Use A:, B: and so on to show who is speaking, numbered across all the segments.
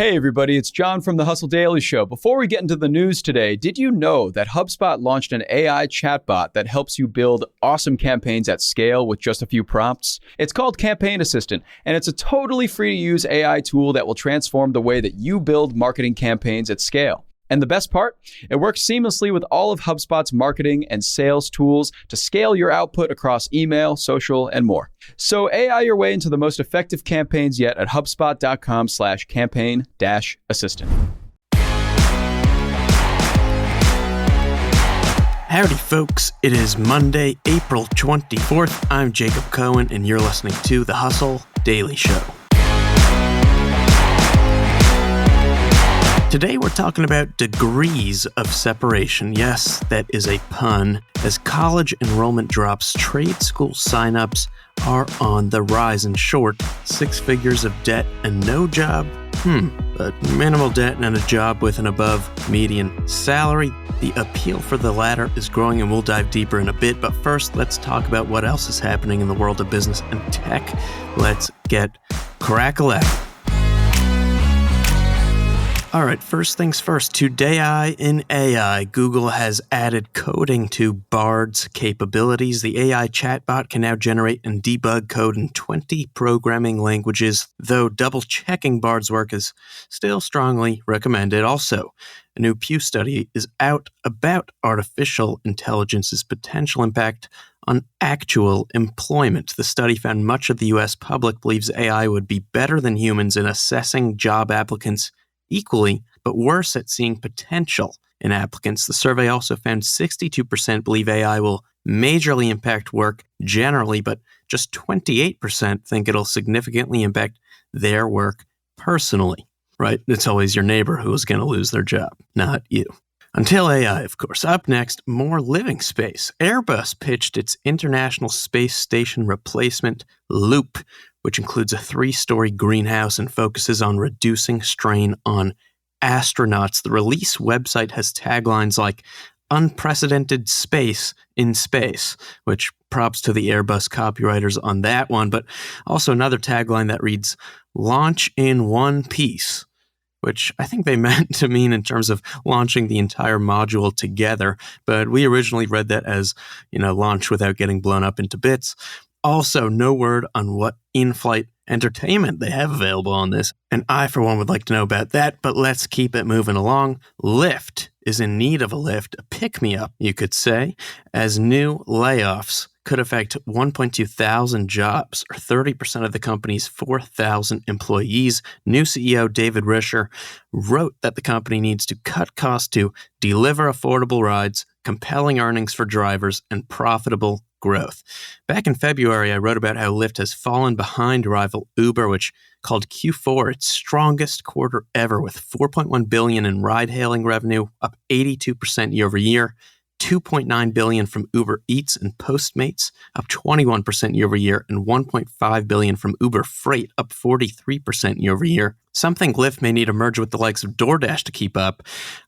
A: Hey everybody, it's John from the Hustle Daily Show. Before we get into the news today, did you know that HubSpot launched an AI chatbot that helps you build awesome campaigns at scale with just a few prompts? It's called Campaign Assistant, and it's a totally free-to-use AI tool that will transform the way that you build marketing campaigns at scale. And the best part? It works seamlessly with all of HubSpot's marketing and sales tools to scale your output across email, social, and more. So AI your way into the most effective campaigns yet at HubSpot.com/campaign-assistant.
B: Howdy folks, it is Monday, April 24th. I'm Jacob Cohen and you're listening to The Hustle Daily Show. Today we're talking about degrees of separation. Yes, that is a pun. As college enrollment drops, trade school signups are on the rise. In short, 6 figures of debt and no job? But minimal debt and a job with an above median salary. The appeal for the latter is growing, and we'll dive deeper in a bit. But first, let's talk about what else is happening in the world of business and tech. Let's get crackle-out. All right, first things first. Today in AI, Google has added coding to Bard's capabilities. The AI chatbot can now generate and debug code in 20 programming languages, though double-checking Bard's work is still strongly recommended. Also, a new Pew study is out about artificial intelligence's potential impact on actual employment. The study found much of the U.S. public believes AI would be better than humans in assessing job applicants equally, but worse at seeing potential in applicants. The survey also found 62% believe AI will majorly impact work generally, but just 28% think it'll significantly impact their work personally. Right? It's always your neighbor who is going to lose their job, not you. Until AI, of course. Up next, more living space. Airbus pitched its International Space Station replacement Loop, which includes a 3-story greenhouse and focuses on reducing strain on astronauts. The release website has taglines like unprecedented space in space, which props to the Airbus copywriters on that one, but also another tagline that reads launch in one piece, which I think they meant to mean in terms of launching the entire module together, but we originally read that as, launch without getting blown up into bits. Also, no word on what in-flight entertainment they have available on this, and I, for one, would like to know about that, but let's keep it moving along. Lyft is in need of a lift, a pick-me-up, you could say, as new layoffs could affect 1.2 thousand jobs, or 30% of the company's 4,000 employees. New CEO David Risher wrote that the company needs to cut costs to deliver affordable rides, compelling earnings for drivers, and profitable growth. Back in February, I wrote about how Lyft has fallen behind rival Uber, which called Q4 its strongest quarter ever, with $4.1 billion in ride-hailing revenue, up 82% year over year. $2.9 billion from Uber Eats and Postmates, up 21% year over year, and $1.5 billion from Uber Freight, up 43% year over year. Something Lyft may need to merge with the likes of DoorDash to keep up.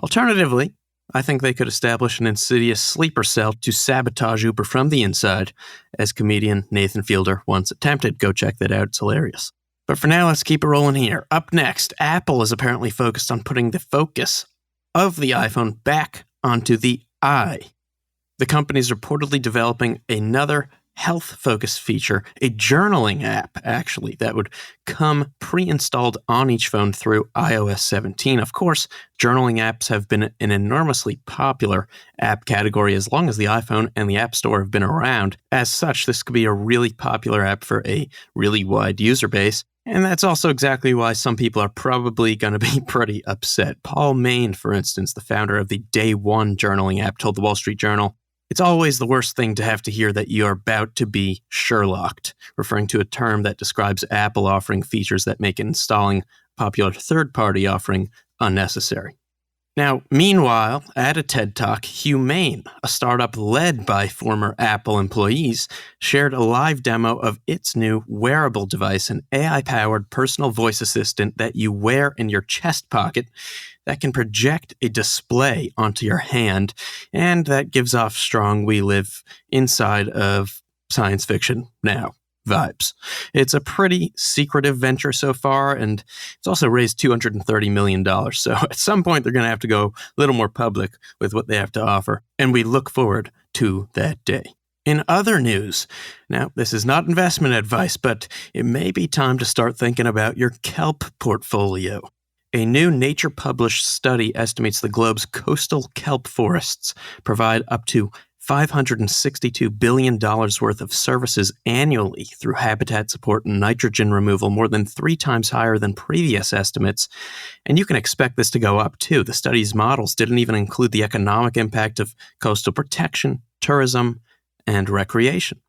B: Alternatively, I think they could establish an insidious sleeper cell to sabotage Uber from the inside, as comedian Nathan Fielder once attempted. Go check that out, it's hilarious. But for now, let's keep it rolling here. Up next, Apple is apparently focused on putting the focus of the iPhone back onto the eye. The company is reportedly developing another health-focused feature, a journaling app, actually, that would come pre-installed on each phone through iOS 17. Of course, journaling apps have been an enormously popular app category as long as the iPhone and the App Store have been around. As such, this could be a really popular app for a really wide user base. And that's also exactly why some people are probably going to be pretty upset. Paul Main, for instance, the founder of the Day One journaling app, told the Wall Street Journal, "It's always the worst thing to have to hear that you're about to be Sherlocked," referring to a term that describes Apple offering features that make installing a popular third-party offering unnecessary. Now, meanwhile, at a TED Talk, Humane, a startup led by former Apple employees, shared a live demo of its new wearable device, an AI-powered personal voice assistant that you wear in your chest pocket that can project a display onto your hand, and that gives off strong "we live inside of science fiction now" vibes. It's a pretty secretive venture so far, and it's also raised $230 million. So at some point, they're going to have to go a little more public with what they have to offer, and we look forward to that day. In other news, now this is not investment advice, but it may be time to start thinking about your kelp portfolio. A new Nature-published study estimates the globe's coastal kelp forests provide up to $562 billion worth of services annually through habitat support and nitrogen removal, more than 3 times higher than previous estimates. And you can expect this to go up too. The study's models didn't even include the economic impact of coastal protection, tourism, and recreation.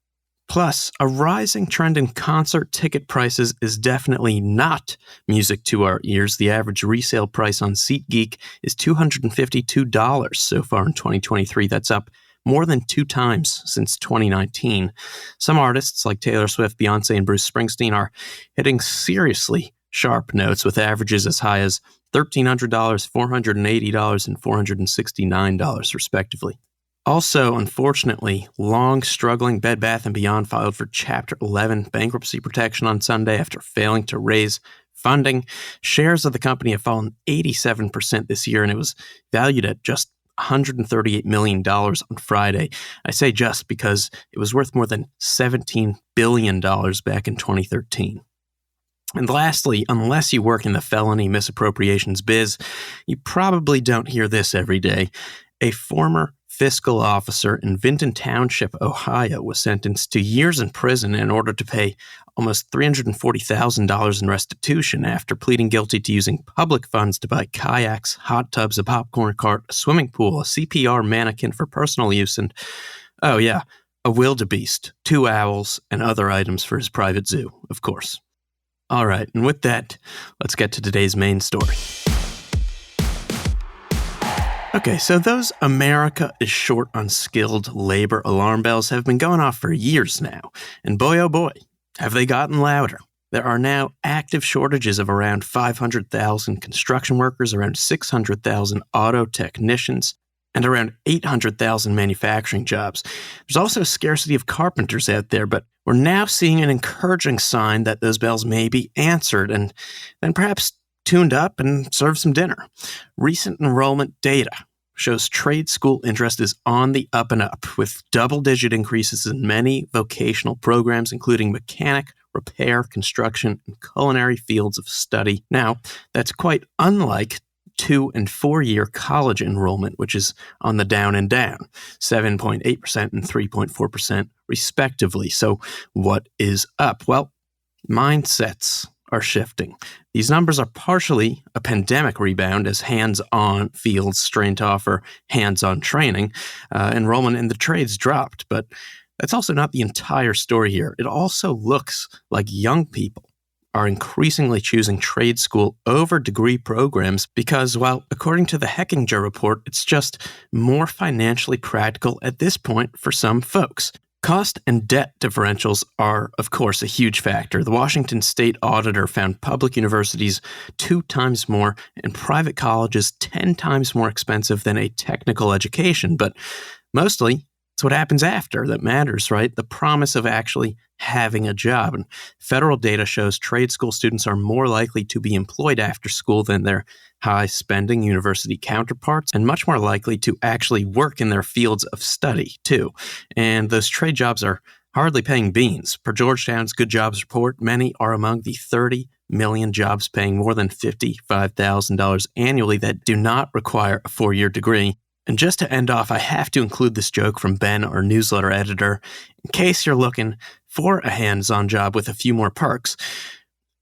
B: Plus, a rising trend in concert ticket prices is definitely not music to our ears. The average resale price on SeatGeek is $252 so far in 2023. That's up more than 2 times since 2019. Some artists like Taylor Swift, Beyonce, and Bruce Springsteen are hitting seriously sharp notes with averages as high as $1,300, $480, and $469, respectively. Also, unfortunately, long-struggling Bed Bath & Beyond filed for Chapter 11 bankruptcy protection on Sunday after failing to raise funding. Shares of the company have fallen 87% this year, and it was valued at just $138 million on Friday. I say just because it was worth more than $17 billion back in 2013. And lastly, unless you work in the felony misappropriations biz, you probably don't hear this every day. A former fiscal officer in Vinton Township, Ohio, was sentenced to years in prison in order to pay almost $340,000 in restitution after pleading guilty to using public funds to buy kayaks, hot tubs, a popcorn cart, a swimming pool, a CPR mannequin for personal use, and, oh yeah, a wildebeest, 2 owls, and other items for his private zoo, of course. All right, and with that, let's get to today's main story. Okay, so those America is short on skilled labor alarm bells have been going off for years now, and boy oh boy, have they gotten louder. There are now active shortages of around 500,000 construction workers, around 600,000 auto technicians, and around 800,000 manufacturing jobs. There's also a scarcity of carpenters out there, but we're now seeing an encouraging sign that those bells may be answered and then perhaps tuned up and serve some dinner. Recent enrollment data shows trade school interest is on the up and up, with double-digit increases in many vocational programs, including mechanic, repair, construction, and culinary fields of study. Now, that's quite unlike 2- and 4-year college enrollment, which is on the down and down, 7.8% and 3.4% respectively. So what is up? Well, mindsets are shifting. These numbers are partially a pandemic rebound as hands-on fields strain to offer hands-on training. Enrollment in the trades dropped, but that's also not the entire story here. It also looks like young people are increasingly choosing trade school over degree programs because, well, according to the Heckinger report, it's just more financially practical at this point for some folks. Cost and debt differentials are, of course, a huge factor. The Washington State Auditor found public universities 2 times more and private colleges 10 times more expensive than a technical education. But mostly, it's what happens after that matters, right? The promise of actually having a job. And federal data shows trade school students are more likely to be employed after school than their high-spending university counterparts, and much more likely to actually work in their fields of study, too. And those trade jobs are hardly paying beans. Per Georgetown's Good Jobs Report, many are among the 30 million jobs paying more than $55,000 annually that do not require a 4-year degree. And just to end off, I have to include this joke from Ben, our newsletter editor, in case you're looking for a hands-on job with a few more perks.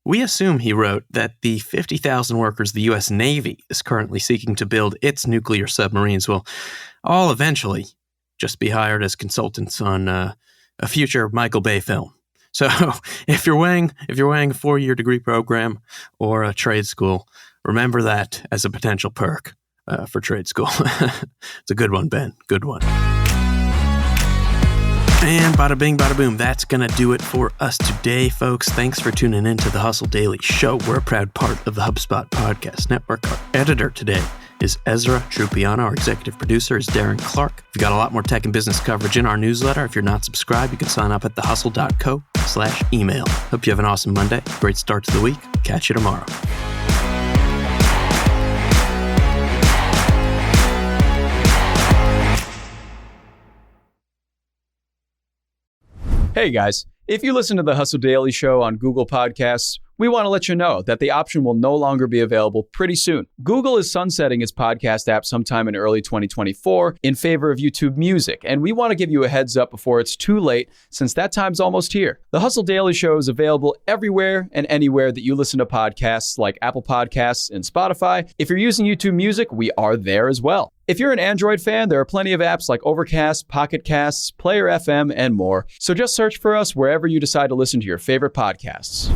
B: We assume, he wrote, that the 50,000 workers the U.S. Navy is currently seeking to build its nuclear submarines will all eventually just be hired as consultants on a future Michael Bay film. So if you're weighing a 4-year degree program or a trade school, remember that as a potential perk for trade school. It's a good one, Ben. Good one. And bada bing, bada boom, that's going to do it for us today, folks. Thanks for tuning in to the Hustle Daily Show. We're a proud part of the HubSpot Podcast Network. Our editor today is Ezra Trupiano. Our executive producer is Darren Clarke. We've got a lot more tech and business coverage in our newsletter. If you're not subscribed, you can sign up at thehustle.co. hubspot.com/email. Hope you have an awesome Monday. Great start to the week. Catch you tomorrow.
A: Hey guys, if you listen to the Hustle Daily Show on Google Podcasts, we want to let you know that the option will no longer be available pretty soon. Google is sunsetting its podcast app sometime in early 2024 in favor of YouTube Music, and we want to give you a heads up before it's too late, since that time's almost here. The Hustle Daily Show is available everywhere and anywhere that you listen to podcasts, like Apple Podcasts and Spotify. If you're using YouTube Music, we are there as well. If you're an Android fan, there are plenty of apps like Overcast, Pocket Casts, Player FM, and more. So just search for us wherever you decide to listen to your favorite podcasts.